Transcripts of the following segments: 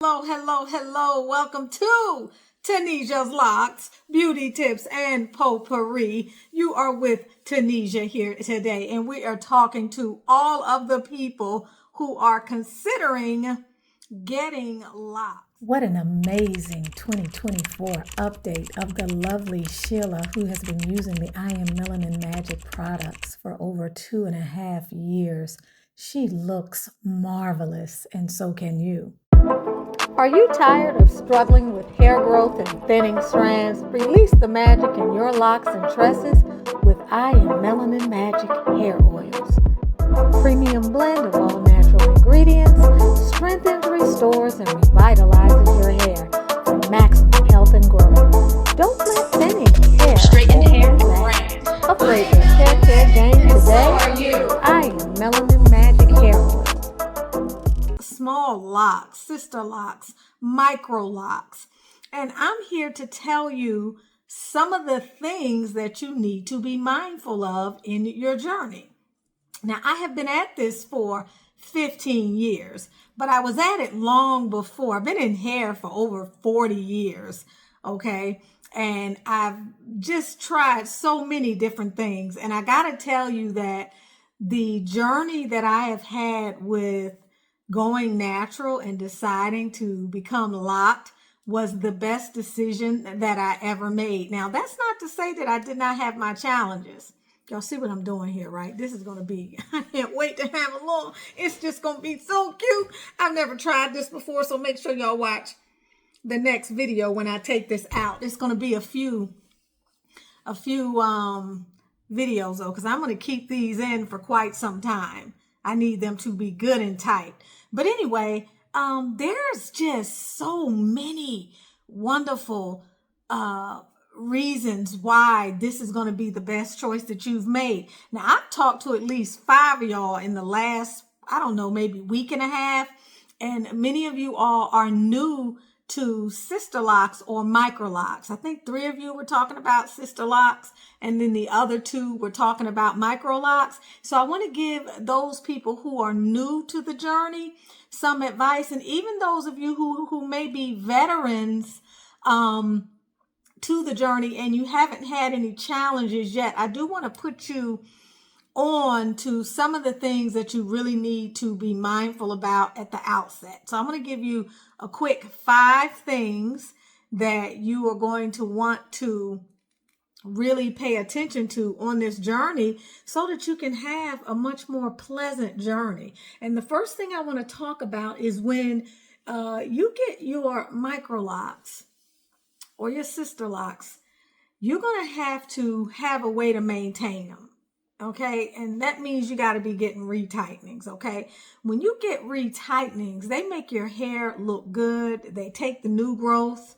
Hello, hello, hello. Welcome to Tunisia's Locks, Beauty Tips and Potpourri. You are with Tunisia here today, and we are talking to all of the people who are considering getting locks. What an amazing 2024 update of the lovely Sheila, who has been using the I Am Melanin Magic products for over 2.5 years. She looks marvelous, and so can you. Are you tired of struggling with hair growth and thinning strands? Release the magic in your locks and tresses with I Am Melanin Magic hair oils. Our premium blend of all natural ingredients strengthens, restores, and revitalizes your hair for maximum health and growth. Don't let thinning hair straightened hair brand. Upgrade your hair care game today. I Am Melanin Magic hair oil. Small locks, sister locks, micro locks. And I'm here to tell you some of the things that you need to be mindful of in your journey. Now, I have been at this for 15 years, but I was at it long before. I've been in hair for over 40 years, okay? And I've just tried so many different things. And I got to tell you that the journey that I have had with going natural and deciding to become locked was the best decision that I ever made. Now, that's not to say that I did not have my challenges. Y'all see what I'm doing here, right? This is going to be, I can't wait to have a little, it's just going to be so cute. I've never tried this before, so make sure y'all watch the next video when I take this out. It's going to be a few videos though, because I'm going to keep these in for quite some time. I need them to be good and tight. But anyway, there's just so many wonderful reasons why this is going to be the best choice that you've made. Now, I've talked to at least 5 of y'all in the last, I don't know, maybe week and a half. And many of you all are new to Sisterlocks or Microlocks. I think 3 of you were talking about Sisterlocks, and then the other 2 were talking about Microlocks. So I want to give those people who are new to the journey some advice, and even those of you who may be veterans to the journey and you haven't had any challenges yet. I do want to put you on to some of the things that you really need to be mindful about at the outset. So I'm going to give you a quick 5 things that you are going to want to really pay attention to on this journey so that you can have a much more pleasant journey. And the first thing I want to talk about is when you get your micro locks or your sister locks, you're going to have a way to maintain them. Okay, and that means you got to be getting retightenings. Okay, when you get retightenings, they make your hair look good. They take the new growth,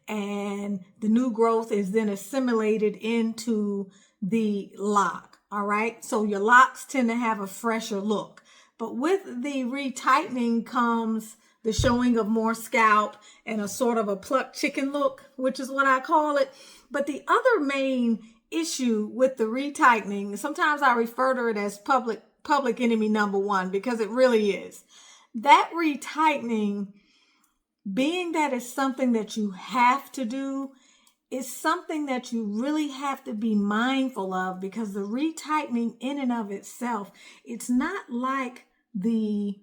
and the new growth is then assimilated into the lock. All right, so your locks tend to have a fresher look. But with the retightening comes the showing of more scalp and a sort of a plucked chicken look, which is what I call it. But the other main issue with the retightening, sometimes I refer to it as public enemy number 1, because it really is. That retightening, being that it's something that you have to do, is something that you really have to be mindful of, because the retightening in and of itself, it's not like the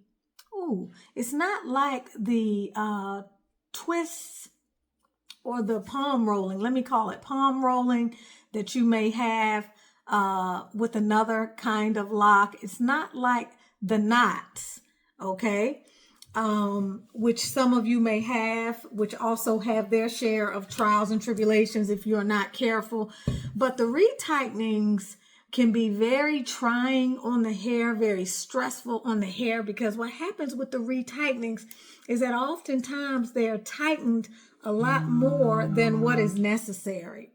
twists or the palm rolling, let me call it palm rolling, that you may have with another kind of lock. It's not like the knots, okay, which some of you may have, which also have their share of trials and tribulations if you're not careful. But the retightenings can be very trying on the hair, very stressful on the hair, because what happens with the retightenings is that oftentimes they're tightened a lot more than what is necessary.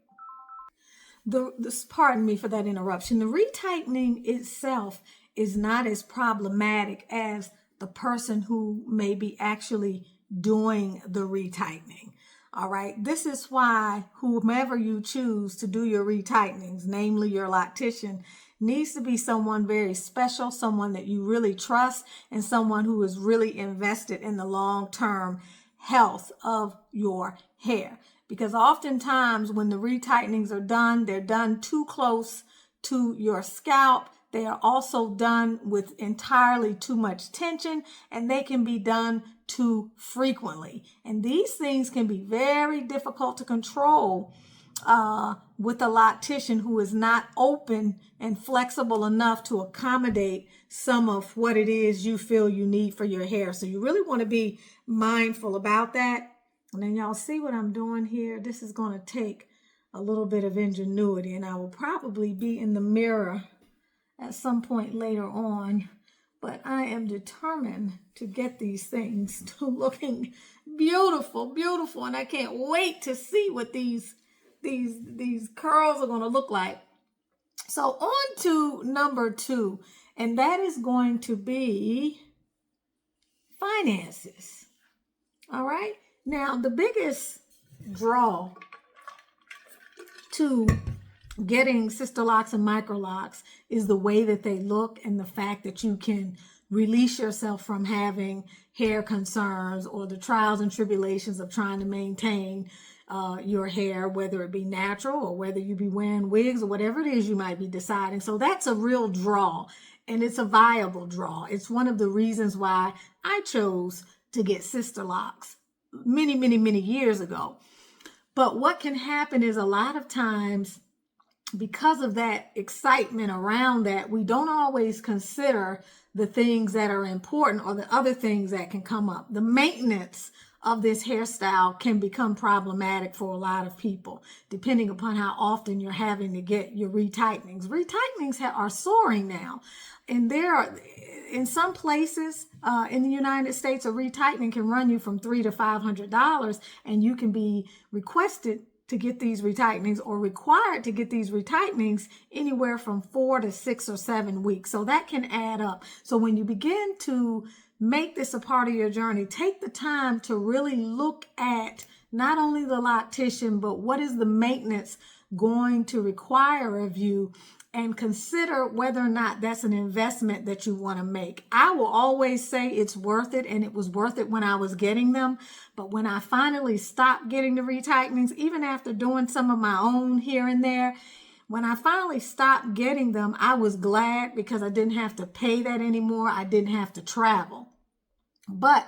Pardon me for that interruption. The retightening itself is not as problematic as the person who may be actually doing the retightening. All right. This is why whomever you choose to do your retightenings, namely your loctician, needs to be someone very special, someone that you really trust, and someone who is really invested in the long-term health of your hair. Because oftentimes when the retightenings are done, they're done too close to your scalp. They are also done with entirely too much tension, and they can be done too frequently. And these things can be very difficult to control with a loctician who is not open and flexible enough to accommodate some of what it is you feel you need for your hair. So you really want to be mindful about that. And then y'all see what I'm doing here. This is going to take a little bit of ingenuity, and I will probably be in the mirror at some point later on, but I am determined to get these things to looking beautiful, beautiful, and I can't wait to see what these curls are going to look like. So on to number 2, and that is going to be finances. All right. Now, the biggest draw to getting Sisterlocks and Microlocks is the way that they look and the fact that you can release yourself from having hair concerns or the trials and tribulations of trying to maintain your hair, whether it be natural or whether you be wearing wigs or whatever it is you might be deciding. So that's a real draw, and it's a viable draw. It's one of the reasons why I chose to get Sisterlocks many, many, many years ago. But what can happen is a lot of times, because of that excitement around that, we don't always consider the things that are important or the other things that can come up. The maintenance of this hairstyle can become problematic for a lot of people, depending upon how often you're having to get your retightenings. Retightenings are soaring now. And there are, in some places in the United States, a retightening can run you from $300 to $500, and you can be requested to get these retightenings or required to get these retightenings anywhere from 4 to 6 or 7 weeks. So that can add up. So when you begin to make this a part of your journey, take the time to really look at not only the loctician, but what is the maintenance going to require of you, and consider whether or not that's an investment that you want to make. I will always say it's worth it, and it was worth it when I was getting them. But when I finally stopped getting the retightenings, even after doing some of my own here and there, when I finally stopped getting them, I was glad because I didn't have to pay that anymore. I didn't have to travel. But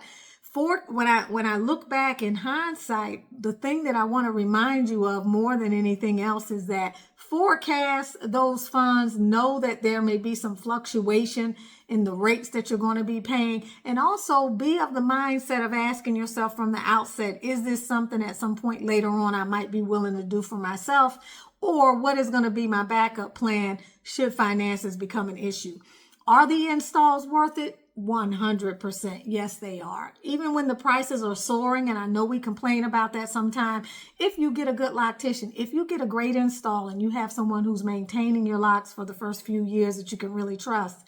when I look back in hindsight, the thing that I want to remind you of more than anything else is that forecast those funds, know that there may be some fluctuation in the rates that you're going to be paying, and also be of the mindset of asking yourself from the outset, is this something at some point later on I might be willing to do for myself, or what is going to be my backup plan should finances become an issue? Are the installs worth it? 100%. Yes, they are. Even when the prices are soaring, and I know we complain about that sometimes, if you get a good loctician, if you get a great install and you have someone who's maintaining your locks for the first few years that you can really trust,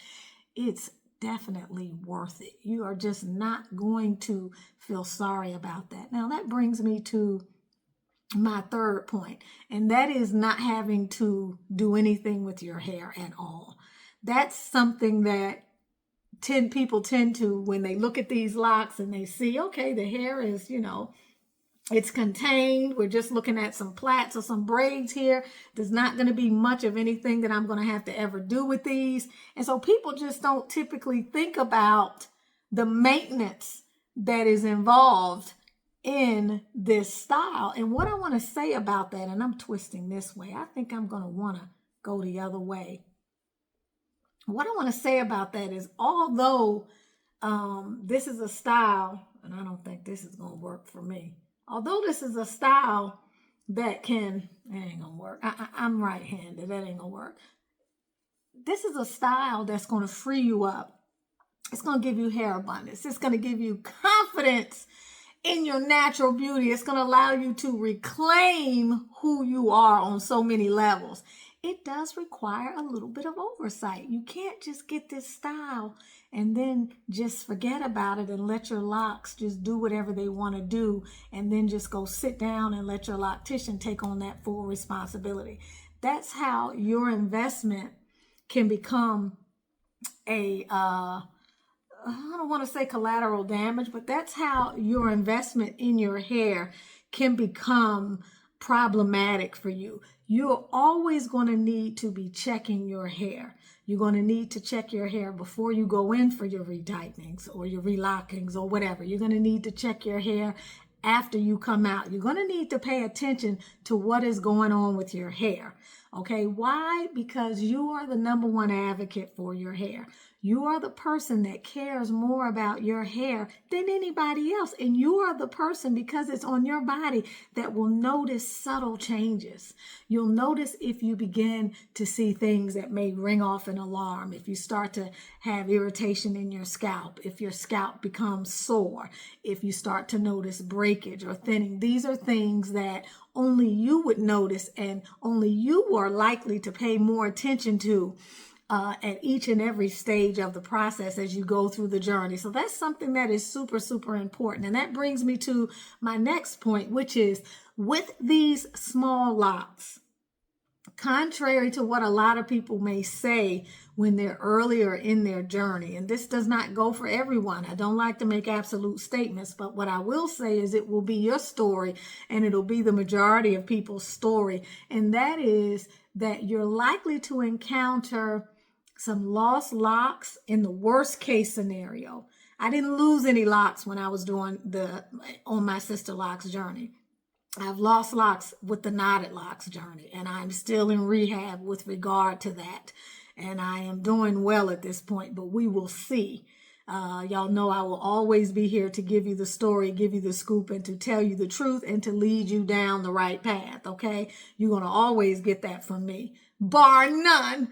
it's definitely worth it. You are just not going to feel sorry about that. Now, that brings me to my third point, and that is not having to do anything with your hair at all. That's something that people tend to, when they look at these locks and they see, okay, the hair is, it's contained. We're just looking at some plaits or some braids here. There's not going to be much of anything that I'm going to have to ever do with these. And so people just don't typically think about the maintenance that is involved in this style. And what I want to say about that, and I'm twisting this way, I think I'm going to want to go the other way. What I want to say about that is, although this is a style, and I don't think this is going to work for me. Although this is a style that it ain't going to work. I'm right-handed. That ain't going to work. This is a style that's going to free you up. It's going to give you hair abundance. It's going to give you confidence in your natural beauty. It's going to allow you to reclaim who you are on so many levels. It does require a little bit of oversight. You can't just get this style and then just forget about it and let your locks just do whatever they want to do, and then just go sit down and let your loctician take on that full responsibility. That's how your investment can become a I don't want to say collateral damage, but that's how your investment in your hair can become problematic for you. You're always going to need to be checking your hair. You're going to need to check your hair before you go in for your retightenings or your relockings or whatever. You're going to need to check your hair after you come out. You're going to need to pay attention to what is going on with your hair. Okay, why? Because you are the number one advocate for your hair. You are the person that cares more about your hair than anybody else. And you are the person, because it's on your body, that will notice subtle changes. You'll notice if you begin to see things that may ring off an alarm, if you start to have irritation in your scalp, if your scalp becomes sore, if you start to notice breakage or thinning. These are things that only you would notice, and only you are likely to pay more attention to at each and every stage of the process as you go through the journey. So that's something that is super, super important. And that brings me to my next point, which is with these small locks, contrary to what a lot of people may say when they're earlier in their journey, and this does not go for everyone. I don't like to make absolute statements, but what I will say is it will be your story, and it'll be the majority of people's story. And that is that you're likely to encounter some lost locks in the worst case scenario. I didn't lose any locks when I was on my Sisterlocks journey. I've lost locks with the knotted locks journey, and I'm still in rehab with regard to that. And I am doing well at this point, but we will see. Y'all know I will always be here to give you the story, give you the scoop, and to tell you the truth and to lead you down the right path, okay? You're going to always get that from me, bar none.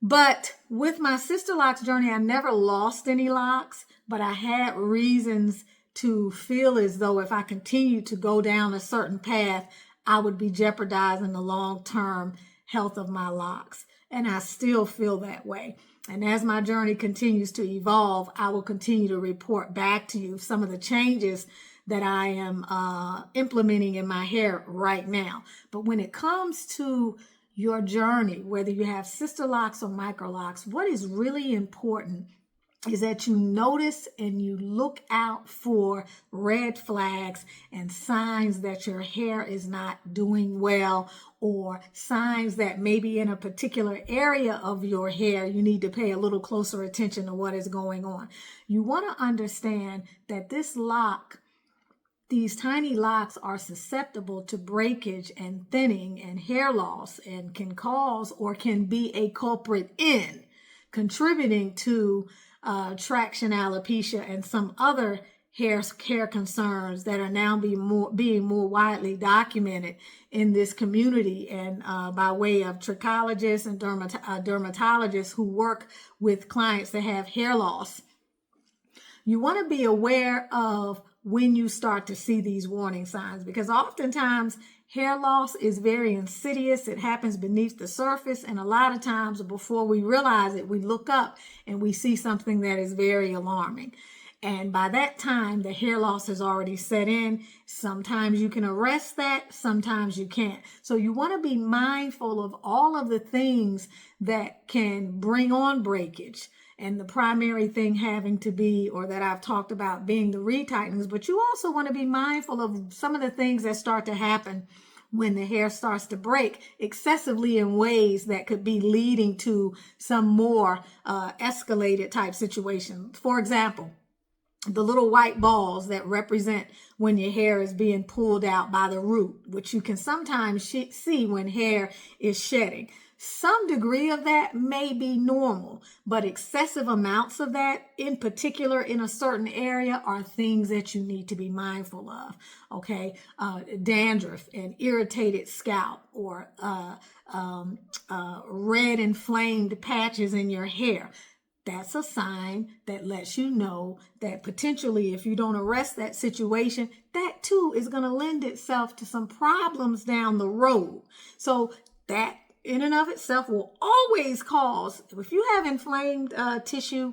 But with my Sisterlocks journey, I never lost any locks, but I had reasons to feel as though if I continued to go down a certain path, I would be jeopardizing the long-term health of my locks. And I still feel that way. And as my journey continues to evolve, I will continue to report back to you some of the changes that I am implementing in my hair right now. But when it comes to your journey, whether you have Sisterlocks or Microlocks, what is really important is that you notice and you look out for red flags and signs that your hair is not doing well, or signs that maybe in a particular area of your hair you need to pay a little closer attention to what is going on. You want to understand that these tiny locks are susceptible to breakage and thinning and hair loss, and can cause or can be a culprit in contributing to traction alopecia and some other hair concerns that are now being more widely documented in this community, and by way of trichologists and dermatologists who work with clients that have hair loss. You want to be aware of when you start to see these warning signs, because oftentimes hair loss is very insidious. It happens beneath the surface, and a lot of times before we realize it, we look up and we see something that is very alarming. And by that time, the hair loss has already set in. Sometimes you can arrest that, sometimes you can't. So you want to be mindful of all of the things that can bring on breakage. And the primary thing having to be, or that I've talked about, being the retightenings. But you also want to be mindful of some of the things that start to happen when the hair starts to break excessively in ways that could be leading to some more escalated type situation. For example, the little white balls that represent when your hair is being pulled out by the root, which you can sometimes see when hair is shedding. Some degree of that may be normal, but excessive amounts of that, in particular in a certain area, are things that you need to be mindful of. Okay, dandruff and irritated scalp, or red inflamed patches in your hair. That's a sign that lets you know that potentially, if you don't arrest that situation, that too is going to lend itself to some problems down the road. So that in and of itself will always cause, if you have inflamed tissue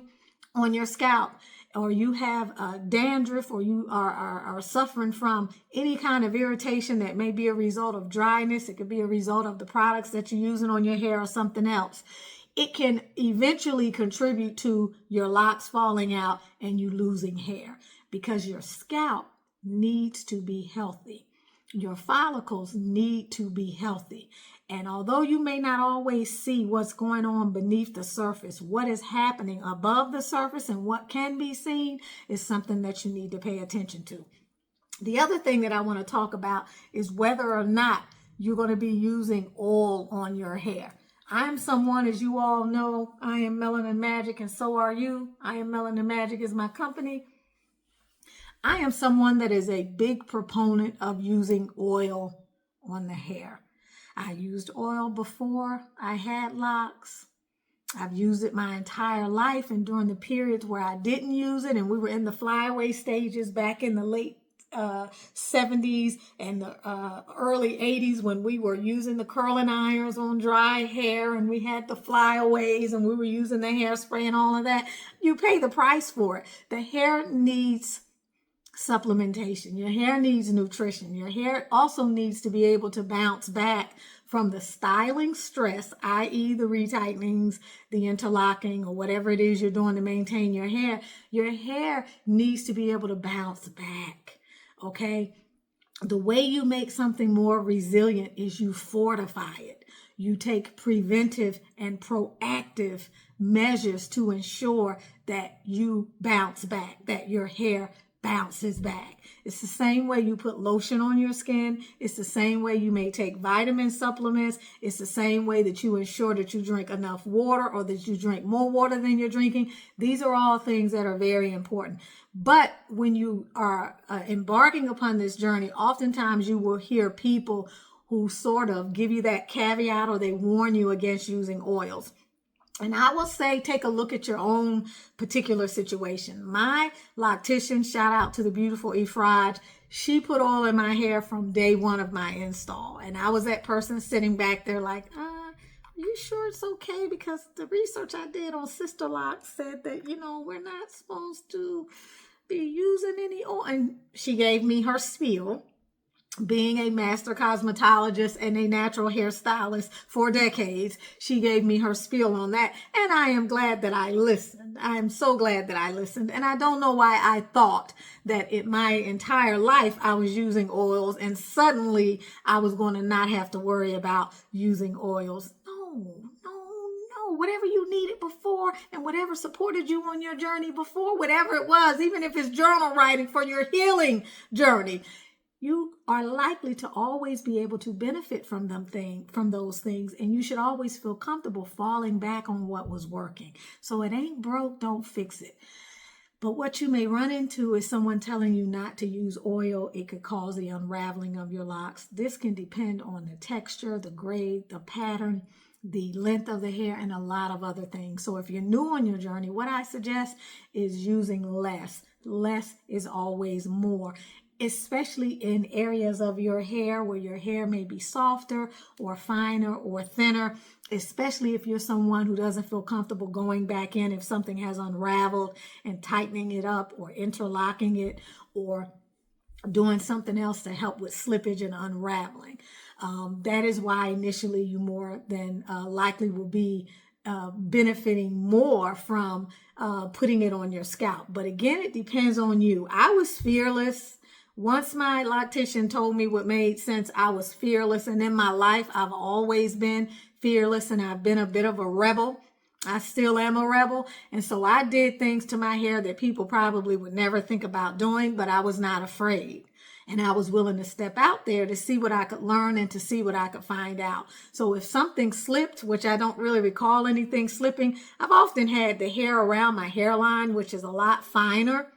on your scalp, or you have dandruff, or you are suffering from any kind of irritation that may be a result of dryness, it could be a result of the products that you're using on your hair or something else. it can eventually contribute to your locks falling out and you losing hair, because your scalp needs to be healthy. Your follicles need to be healthy. And although you may not always see what's going on beneath the surface, what is happening above the surface and what can be seen is something that you need to pay attention to. The other thing that I want to talk about is whether or not you're going to be using oil on your hair. I'm someone, as you all know, I am Melanin Magic, and so are you. I am Melanin Magic is my company. I am someone that is a big proponent of using oil on the hair. I used oil before I had locks. I've used it my entire life, and during the periods where I didn't use it, and we were in the flyaway stages back in the late 70s and the early 80s, when we were using the curling irons on dry hair and we had the flyaways and we were using the hairspray and all of that, you pay the price for it. The hair needs supplementation. Your hair needs nutrition. Your hair also needs to be able to bounce back from the styling stress, i.e. the retightenings, the interlocking, or whatever it is you're doing to maintain your hair. Your hair needs to be able to bounce back. Okay? The way you make something more resilient is you fortify it. You take preventive and proactive measures to ensure that you bounce back, that your hair bounces back. It's the same way you put lotion on your skin. It's the same way you may take vitamin supplements. It's the same way that you ensure that you drink enough water, or that you drink more water than you're drinking. These are all things that are very important. But when you are embarking upon this journey, oftentimes you will hear people who sort of give you that caveat, or they warn you against using oils. And I will say, take a look at your own particular situation. My loctician, shout out to the beautiful Efraj, she put oil in my hair from day one of my install. And I was that person sitting back there like, are you sure it's okay? Because the research I did on Sisterlocks said that, we're not supposed to be using any oil. And she gave me her spiel. Being a master cosmetologist and a natural hairstylist for decades, she gave me her spiel on that. And I am glad that I listened. I am so glad that I listened. And I don't know why I thought that in my entire life I was using oils and suddenly I was going to not have to worry about using oils. No. Whatever you needed before and whatever supported you on your journey before, whatever it was, even if it's journal writing for your healing journey, you are likely to always be able to benefit from those things, and you should always feel comfortable falling back on what was working. So it ain't broke, don't fix it. But what you may run into is someone telling you not to use oil. It could cause the unraveling of your locks. This can depend on the texture, the grade, the pattern, the length of the hair, and a lot of other things. So if you're new on your journey, what I suggest is using less. Less is always more, especially in areas of your hair where your hair may be softer or finer or thinner, especially if you're someone who doesn't feel comfortable going back in if something has unraveled and tightening it up or interlocking it or doing something else to help with slippage and unraveling. That is why initially you more than likely will be benefiting more from putting it on your scalp. But again, it depends on you. I was fearless. Once my loctician told me what made sense, I was fearless. And in my life, I've always been fearless, and I've been a bit of a rebel. I still am a rebel. And so I did things to my hair that people probably would never think about doing, but I was not afraid. And I was willing to step out there to see what I could learn and to see what I could find out. So if something slipped, which I don't really recall anything slipping, I've often had the hair around my hairline, which is a lot finer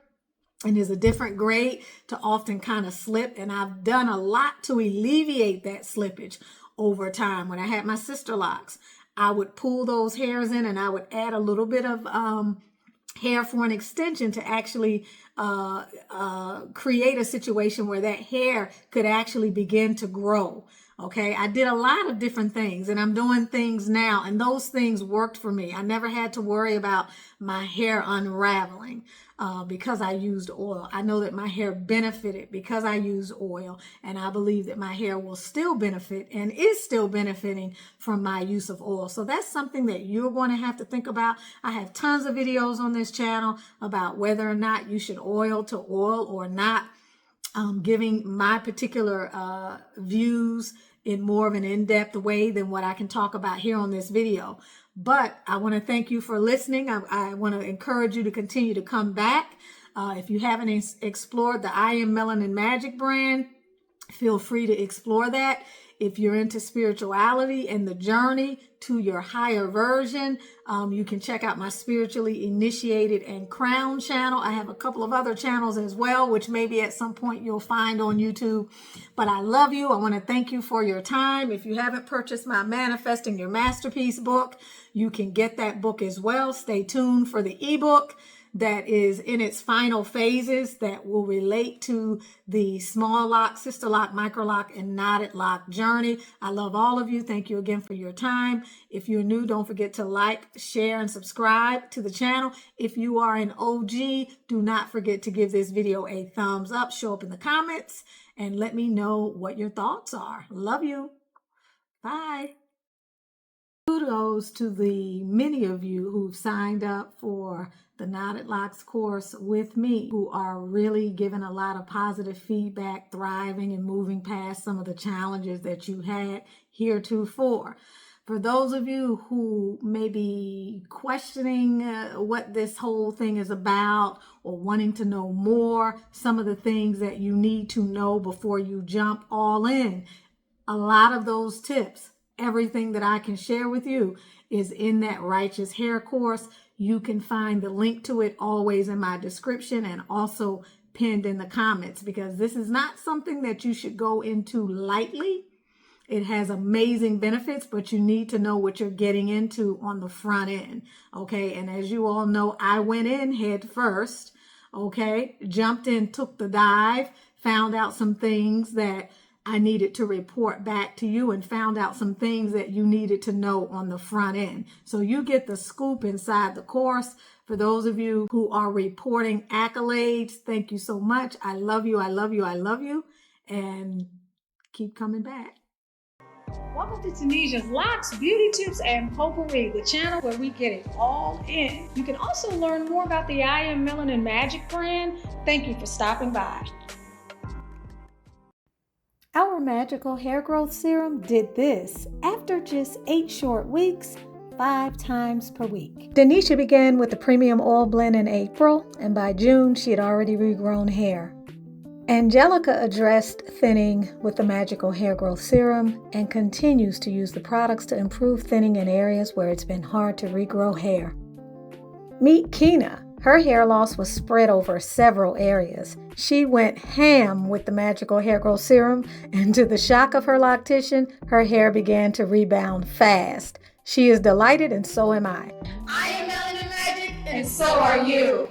and is a different grade, to often kind of slip. And I've done a lot to alleviate that slippage over time. When I had my Sisterlocks, I would pull those hairs in and I would add a little bit of hair for an extension to actually create a situation where that hair could actually begin to grow. Okay, I did a lot of different things, and I'm doing things now, and those things worked for me. I never had to worry about my hair unraveling. because I used oil. I know that my hair benefited because I used oil, and I believe that my hair will still benefit and is still benefiting from my use of oil. So that's something that you're going to have to think about. I have tons of videos on this channel about whether or not you should oil to oil or not, giving my particular views in more of an in-depth way than what I can talk about here on this video. But I want to thank you for listening. I want to encourage you to continue to come back. If you haven't explored the I Am Melanin Magic brand, feel free to explore that. If you're into spirituality and the journey to your higher version, you can check out my Spiritually Initiated and Crowned channel. I have a couple of other channels as well, which maybe at some point you'll find on YouTube. But I love you. I want to thank you for your time. If you haven't purchased my Manifesting Your Masterpiece book, you can get that book as well. Stay tuned for the ebook that is in its final phases that will relate to the small lock, sister lock, micro lock, and knotted lock journey. I love all of you. Thank you again for your time. If you're new, don't forget to like, share, and subscribe to the channel. If you are an OG, do not forget to give this video a thumbs up, show up in the comments, and let me know what your thoughts are. Love you. Bye. Kudos to the many of you who've signed up for the Knotted Locks course with me, who are really giving a lot of positive feedback, thriving and moving past some of the challenges that you had heretofore. For those of you who may be questioning what this whole thing is about or wanting to know more, some of the things that you need to know before you jump all in, a lot of those tips, everything that I can share with you is in that Righteous Hair course. You can find the link to it always in my description and also pinned in the comments, because this is not something that you should go into lightly. It has amazing benefits, but you need to know what you're getting into on the front end. Okay. And as you all know, I went in head first. Okay. Jumped in, took the dive, found out some things that I needed to report back to you, and found out some things that you needed to know on the front end. So you get the scoop inside the course. For those of you who are reporting accolades, thank you so much. I love you. I love you. I love you. And keep coming back. Welcome to Tunisia's Locks, Beauty Tips, and Potpourri, the channel where we get it all in. You can also learn more about the I Am Melanin Magic brand. Thank you for stopping by. Our magical hair growth serum did this after just 8 short weeks, 5 times per week. Denisha began with the premium oil blend in April, and by June, she had already regrown hair. Angelica addressed thinning with the magical hair growth serum and continues to use the products to improve thinning in areas where it's been hard to regrow hair. Meet Kina. Her hair loss was spread over several areas. She went ham with the magical hair growth serum, and to the shock of her loctician, her hair began to rebound fast. She is delighted, and so am I. I am Melanin Magic, and so are you.